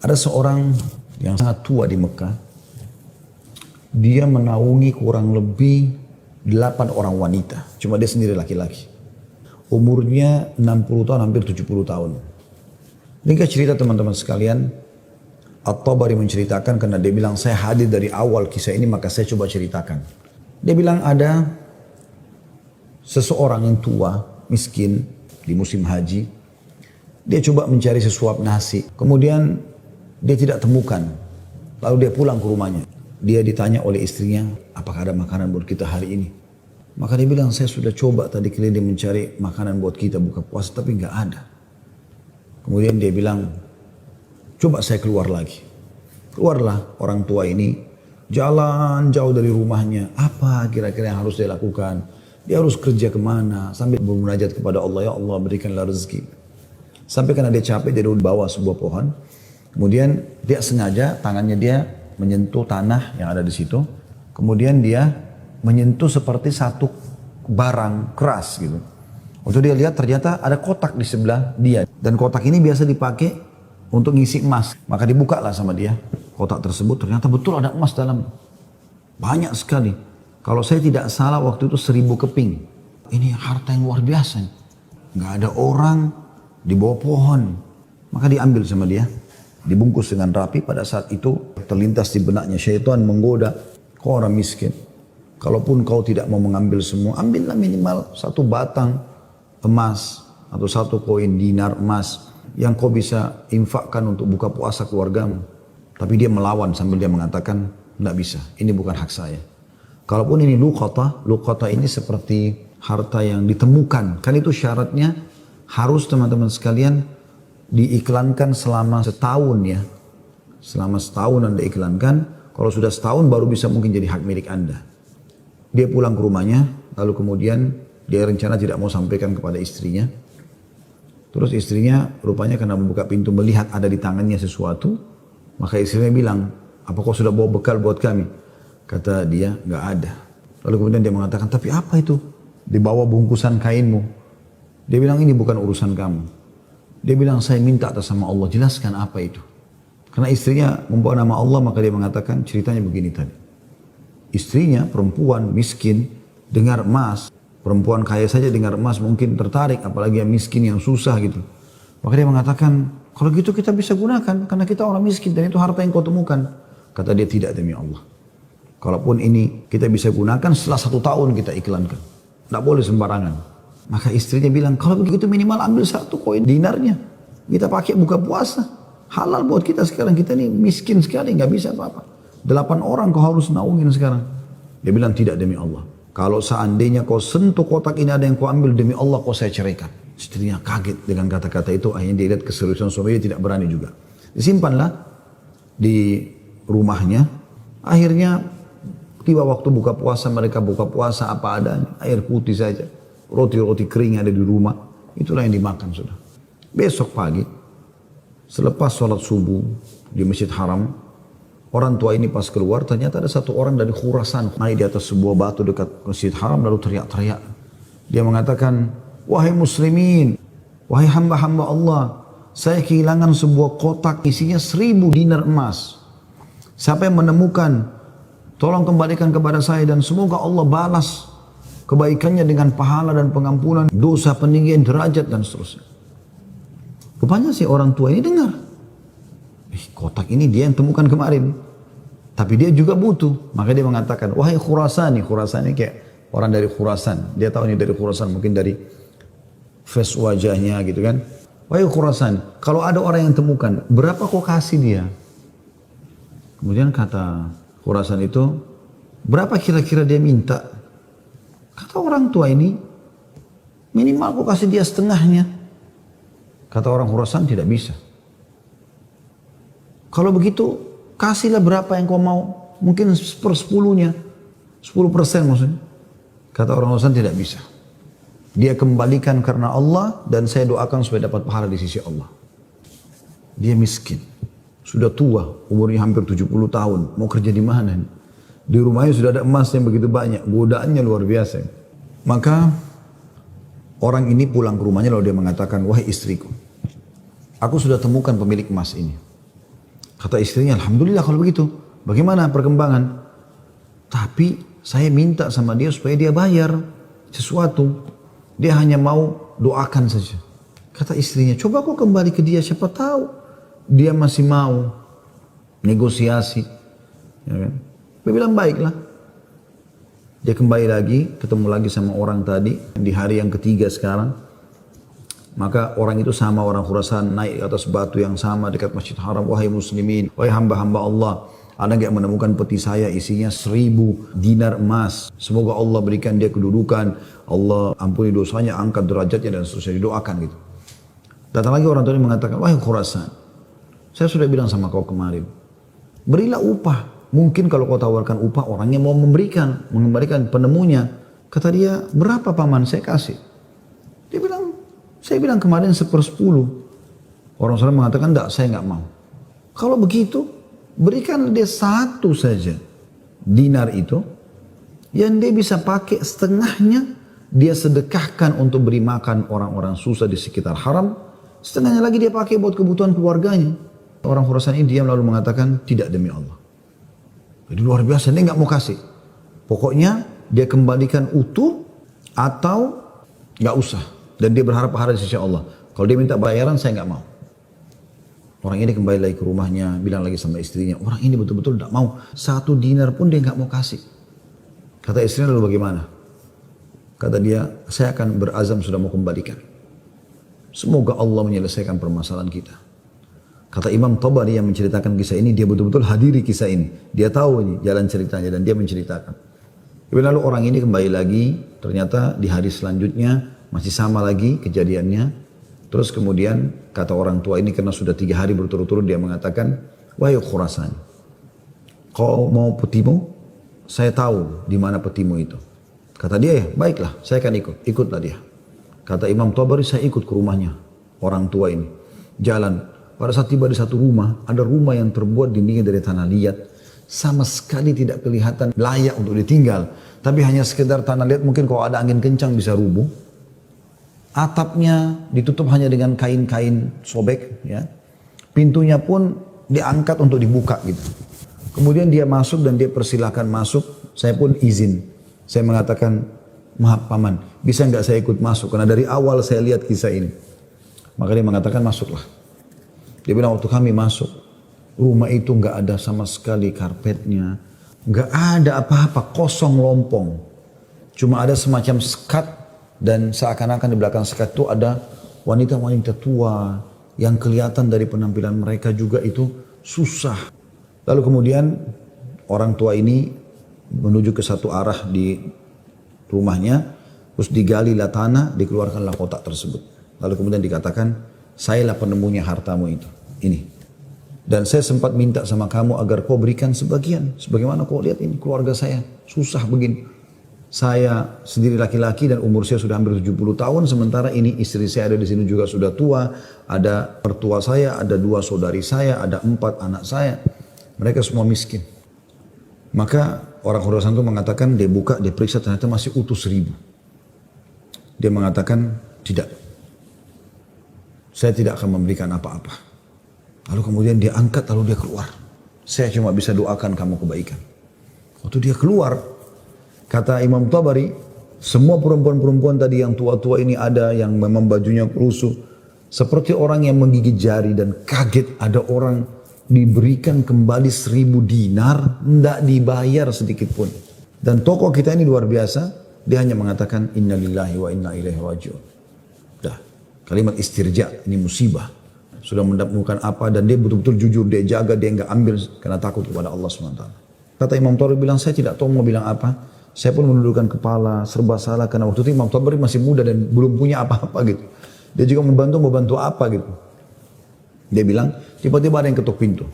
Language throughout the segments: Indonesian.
Ada seorang yang sangat tua di Mekah. Dia menaungi kurang lebih 8 orang wanita. Cuma dia sendiri laki-laki. Umurnya 60 tahun, hampir 70 tahun. Ini cerita teman-teman sekalian. At-Tabari menceritakan karena dia bilang saya hadir dari awal kisah ini maka saya coba ceritakan. Dia bilang ada seseorang yang tua, miskin di musim haji. Dia coba mencari sesuap nasi. Kemudian dia tidak temukan. Lalu dia pulang ke rumahnya. Dia ditanya oleh istrinya, apakah ada makanan buat kita hari ini? Maka dia bilang, saya sudah coba tadi keliling mencari makanan buat kita buka puasa, tapi nggak ada. Kemudian dia bilang, coba saya keluar lagi. Keluarlah orang tua ini, jalan jauh dari rumahnya. Apa kira-kira yang harus dia lakukan? Dia harus kerja kemana? Sambil bermunajat kepada Allah, ya Allah berikanlah rezeki. Sampai karena dia capek, dia duduk di bawah sebuah pohon. Kemudian dia sengaja tangannya dia menyentuh tanah yang ada di situ. Kemudian dia menyentuh seperti satu barang keras gitu. Waktu dia lihat ternyata ada kotak di sebelah dia. Dan kotak ini biasa dipakai untuk ngisi emas. Maka dibukalah sama dia kotak tersebut. Ternyata betul ada emas dalam. Banyak sekali. Kalau saya tidak salah waktu itu 1000 keping. Ini harta yang luar biasa. Nggak ada orang di bawah pohon. Maka diambil sama dia. Dibungkus dengan rapi. Pada saat itu terlintas di benaknya syaitan menggoda, kau orang miskin, kalaupun kau tidak mau mengambil semua, ambillah minimal 1 batang emas atau 1 koin dinar emas yang kau bisa infakkan untuk buka puasa keluargamu. Tapi dia melawan sambil dia mengatakan, tidak bisa, ini bukan hak saya. Kalaupun ini luqata ini seperti harta yang ditemukan, kan itu syaratnya harus teman-teman sekalian diiklankan selama setahun ya. Selama setahun Anda iklankan, kalau sudah setahun baru bisa mungkin jadi hak milik Anda. Dia pulang ke rumahnya, lalu kemudian dia rencana tidak mau sampaikan kepada istrinya. Terus istrinya rupanya karena membuka pintu melihat ada di tangannya sesuatu, maka istrinya bilang, apa kau sudah bawa bekal buat kami? Kata dia, nggak ada. Lalu kemudian dia mengatakan, tapi apa itu? Di bawah bungkusan kainmu. Dia bilang, ini bukan urusan kamu. Dia bilang, saya minta atas sama Allah, jelaskan apa itu. Karena istrinya membawa nama Allah, maka dia mengatakan ceritanya begini tadi. Istrinya, perempuan, miskin, dengar emas. Perempuan kaya saja dengar emas mungkin tertarik, apalagi yang miskin, yang susah gitu. Maka dia mengatakan, kalau gitu kita bisa gunakan, karena kita orang miskin dan itu harta yang kau temukan. Kata dia, tidak demi Allah. Kalaupun ini kita bisa gunakan, setelah 1 tahun kita iklankan. Tidak boleh sembarangan. Maka istrinya bilang, kalau begitu minimal ambil 1 koin dinarnya. Kita pakai buka puasa. Halal buat kita sekarang. Kita ini miskin sekali, nggak bisa apa-apa. 8 orang kau harus naungin sekarang. Dia bilang, tidak demi Allah. Kalau seandainya kau sentuh kotak ini ada yang kau ambil, demi Allah kau saya ceraikan. Istrinya kaget dengan kata-kata itu. Akhirnya dia lihat keseriusan suaminya, tidak berani juga. Disimpanlah di rumahnya. Akhirnya tiba waktu buka puasa, mereka buka puasa apa adanya. Air putih saja. Roti-roti kering ada di rumah, itulah yang dimakan sudah. Besok pagi, selepas sholat subuh di Masjid Haram, orang tua ini pas keluar, ternyata ada 1 orang dari Khurasan naik di atas sebuah batu dekat Masjid Haram lalu teriak-teriak. Dia mengatakan, wahai muslimin, wahai hamba-hamba Allah, saya kehilangan sebuah kotak isinya 1000 dinar emas. Siapa yang menemukan, tolong kembalikan kepada saya dan semoga Allah balas kebaikannya dengan pahala dan pengampunan dosa, peninggian derajat dan seterusnya. Rupanya si orang tua ini dengar, kotak ini dia yang temukan kemarin, tapi dia juga butuh. Maka dia mengatakan, wahai Khurasani, Khurasani kayak orang dari Khurasan, dia tahu ini dari Khurasan, mungkin dari face wajahnya gitu kan. Wahai Khurasan, kalau ada orang yang temukan, berapa kau kasih dia? Kemudian kata Khurasan itu, berapa kira-kira dia minta? Kata orang tua ini, minimal aku kasih dia setengahnya. Kata orang Khurasan, tidak bisa. Kalau begitu, kasihlah berapa yang kau mau. Mungkin 1/10-nya. 10% maksudnya. Kata orang Khurasan, tidak bisa. Dia kembalikan karena Allah dan saya doakan supaya dapat pahala di sisi Allah. Dia miskin. Sudah tua, umurnya hampir 70 tahun. Mau kerja di mana? Di rumahnya sudah ada emas yang begitu banyak. Godaannya luar biasa. Maka orang ini pulang ke rumahnya lalu dia mengatakan, wahai istriku, aku sudah temukan pemilik emas ini. Kata istrinya, alhamdulillah kalau begitu. Bagaimana perkembangan? Tapi saya minta sama dia supaya dia bayar sesuatu. Dia hanya mau doakan saja. Kata istrinya, coba kau kembali ke dia, siapa tahu dia masih mau negosiasi. Ya kan? Dia bilang baiklah. Dia kembali lagi, ketemu lagi sama orang tadi di hari yang ketiga sekarang. Maka orang itu sama orang Khurasan naik ke atas batu yang sama dekat Masjid Haram. Wahai muslimin, wahai hamba-hamba Allah, ada nggak menemukan peti saya isinya 1000 dinar emas. Semoga Allah berikan dia kedudukan, Allah ampuni dosanya, angkat derajatnya dan seterusnya, didoakan gitu. Datang lagi orang tua ini mengatakan, wahai Khurasan, saya sudah bilang sama kau kemarin, berilah upah. Mungkin kalau kau tawarkan upah, orangnya mau mengembalikan penemunya. Kata dia, berapa paman saya kasih? Dia bilang, saya bilang kemarin 1/10. Orang sana mengatakan, enggak, saya enggak mau. Kalau begitu, berikan dia 1 saja dinar itu, yang dia bisa pakai setengahnya, dia sedekahkan untuk beri makan orang-orang susah di sekitar haram, setengahnya lagi dia pakai buat kebutuhan keluarganya. Orang Khurasan ini diam lalu mengatakan, tidak demi Allah. Jadi luar biasa, dia nggak mau kasih. Pokoknya dia kembalikan utuh atau nggak usah. Dan dia berharap pahala di sisi Allah. Kalau dia minta bayaran, saya nggak mau. Orang ini kembali lagi ke rumahnya, bilang lagi sama istrinya, orang ini betul-betul nggak mau. 1 dinar pun dia nggak mau kasih. Kata istrinya, lalu bagaimana? Kata dia, saya akan berazam sudah mau kembalikan. Semoga Allah menyelesaikan permasalahan kita. Kata Imam Tabari yang menceritakan kisah ini, dia betul-betul hadiri kisah ini. Dia tahu ini jalan ceritanya dan dia menceritakan. Lalu orang ini kembali lagi, ternyata di hari selanjutnya masih sama lagi kejadiannya. Terus kemudian kata orang tua ini karena sudah 3 hari berturut-turut dia mengatakan, wahai Khurasan, kau mau petimu? Saya tahu di mana petimu itu. Kata dia, ya baiklah saya akan ikut. Ikutlah dia. Kata Imam Tabari, saya ikut ke rumahnya orang tua ini. Jalan. Pada saat tiba di satu rumah, ada rumah yang terbuat dindingnya dari tanah liat. Sama sekali tidak kelihatan layak untuk ditinggal. Tapi hanya sekedar tanah liat, mungkin kalau ada angin kencang bisa rubuh. Atapnya ditutup hanya dengan kain-kain sobek. Ya. Pintunya pun diangkat untuk dibuka gitu. Kemudian dia masuk dan dia persilahkan masuk. Saya pun izin. Saya mengatakan, maaf paman, bisa nggak saya ikut masuk? Karena dari awal saya lihat kisah ini. Maka dia mengatakan masuklah. Dia bilang waktu kami masuk, rumah itu nggak ada sama sekali karpetnya, nggak ada apa-apa, kosong lompong. Cuma ada semacam sekat dan seakan-akan di belakang sekat itu ada wanita-wanita tua yang kelihatan dari penampilan mereka juga itu susah. Lalu kemudian orang tua ini menuju ke satu arah di rumahnya, terus digalilah tanah, dikeluarkanlah kotak tersebut. Lalu kemudian dikatakan, sayalah penemunya hartamu itu, ini. Dan saya sempat minta sama kamu agar kau berikan sebagian. Sebagaimana kau lihat ini keluarga saya, susah begini. Saya sendiri laki-laki dan umur saya sudah hampir 70 tahun. Sementara ini istri saya ada di sini juga sudah tua. Ada mertua saya, ada 2 saudari saya, ada 4 anak saya. Mereka semua miskin. Maka orang Khurasan itu mengatakan, dia buka, dia periksa ternyata masih utuh 1000. Dia mengatakan, tidak. Saya tidak akan memberikan apa-apa. Lalu kemudian dia angkat, lalu dia keluar. Saya cuma bisa doakan kamu kebaikan. Waktu dia keluar, kata Imam Tabari, semua perempuan-perempuan tadi yang tua-tua ini ada, yang memang bajunya lusuh. Seperti orang yang menggigit jari dan kaget ada orang diberikan kembali 1000 dinar, tidak dibayar sedikit pun. Dan tokoh kita ini luar biasa, dia hanya mengatakan, inna lillahi wa inna ilaihi raji'un. Kalimat istirja, ini musibah. Sudah menemukan apa dan dia betul-betul jujur, dia jaga, dia enggak ambil karena takut kepada Allah SWT. Kata Imam Tabari bilang, saya tidak tahu mau bilang apa. Saya pun menundukkan kepala, serba salah karena waktu itu Imam Tabari masih muda dan belum punya apa-apa gitu. Dia juga membantu apa gitu. Dia bilang, tiba-tiba ada yang ketuk pintu.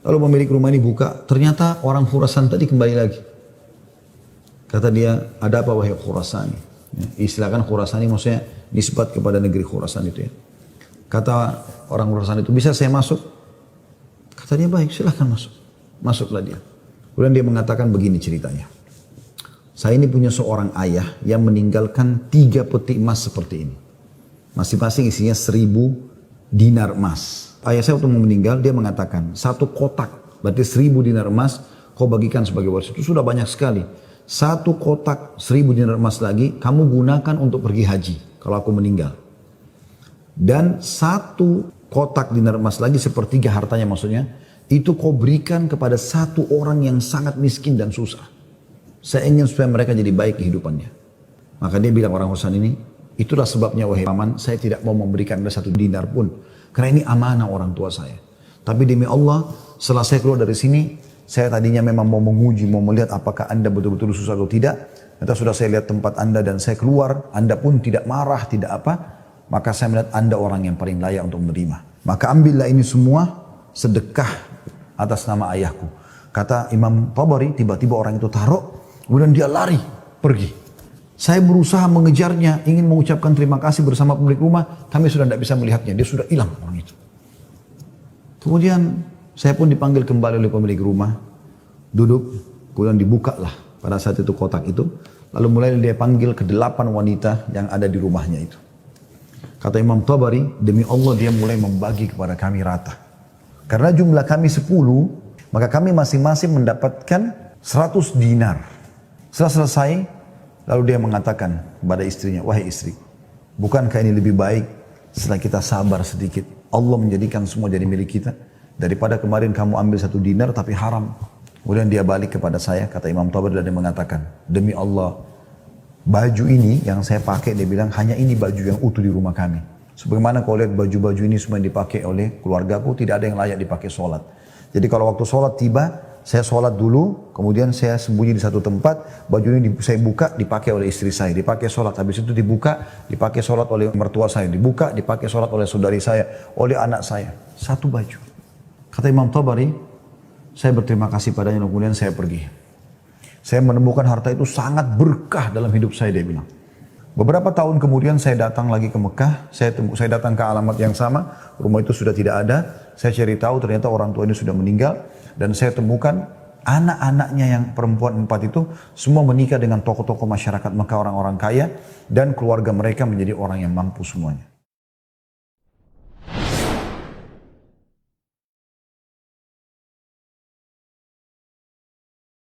Lalu pemilik rumah ini buka, ternyata orang Khurasan tadi kembali lagi. Kata dia, ada apa wahai Khurasani? Ya, istilahkan Khurasani maksudnya nisbat kepada negeri Khurasan itu ya. Kata orang Khurasan itu, bisa saya masuk? Kata dia, baik silahkan masuk. Masuklah dia. Kemudian dia mengatakan begini ceritanya. Saya ini punya seorang ayah yang meninggalkan 3 peti emas seperti ini. Masing-masing isinya 1000 dinar emas. ayah saya waktu mau meninggal, dia mengatakan, 1 kotak, berarti 1000 dinar emas, kau bagikan sebagai waris. Itu sudah banyak sekali. 1 kotak 1000 dinar emas lagi, kamu gunakan untuk pergi haji, kalau aku meninggal. Dan 1 kotak dinar emas lagi, sepertiga hartanya maksudnya, itu kau berikan kepada 1 orang yang sangat miskin dan susah. Saya ingin supaya mereka jadi baik kehidupannya. Maka dia bilang orang Husain ini, itulah sebabnya wahai paman, saya tidak mau memberikan Anda 1 dinar pun. Karena ini amanah orang tua saya. Tapi demi Allah, setelah saya keluar dari sini, saya tadinya memang mau menguji, mau melihat apakah Anda betul-betul susah atau tidak. Ternyata sudah saya lihat tempat Anda dan saya keluar, Anda pun tidak marah, tidak apa. Maka saya melihat Anda orang yang paling layak untuk menerima. Maka ambillah ini semua sedekah atas nama ayahku. Kata Imam Tabari, tiba-tiba orang itu taruh, kemudian dia lari, pergi. Saya berusaha mengejarnya, ingin mengucapkan terima kasih bersama pemilik rumah, kami sudah tidak bisa melihatnya, dia sudah hilang orang itu. Kemudian saya pun dipanggil kembali oleh pemilik rumah, duduk, kemudian dibukalah pada saat itu kotak itu, lalu mulai dia panggil ke-8 wanita yang ada di rumahnya itu. Kata Imam Tabari, demi Allah dia mulai membagi kepada kami rata. Karena jumlah kami 10, maka kami masing-masing mendapatkan 100 dinar. Setelah selesai, lalu dia mengatakan kepada istrinya, wahai istri, bukankah ini lebih baik setelah kita sabar sedikit, Allah menjadikan semua jadi milik kita, daripada kemarin kamu ambil 1 dinar tapi haram. Kemudian dia balik kepada saya, kata Imam Tabari, dan dia mengatakan, demi Allah, baju ini yang saya pakai, dia bilang, hanya ini baju yang utuh di rumah kami. Sebagaimana kau lihat baju-baju ini semua yang dipakai oleh keluargaku, tidak ada yang layak dipakai sholat. Jadi kalau waktu sholat tiba, saya sholat dulu, kemudian saya sembunyi di satu tempat, baju ini saya buka, dipakai oleh istri saya, dipakai sholat, habis itu dibuka, dipakai sholat oleh mertua saya, dibuka, dipakai sholat oleh saudari saya, oleh anak saya. 1 baju. Kata Imam Tabari, saya berterima kasih padanya, kemudian saya pergi. Saya menemukan harta itu sangat berkah dalam hidup saya, dia bilang. Beberapa tahun kemudian saya datang lagi ke Mekah, saya datang ke alamat yang sama, rumah itu sudah tidak ada, saya cari tahu ternyata orang tua ini sudah meninggal, dan saya temukan anak-anaknya yang perempuan 4 itu semua menikah dengan tokoh-tokoh masyarakat Mekah, orang-orang kaya, dan keluarga mereka menjadi orang yang mampu semuanya.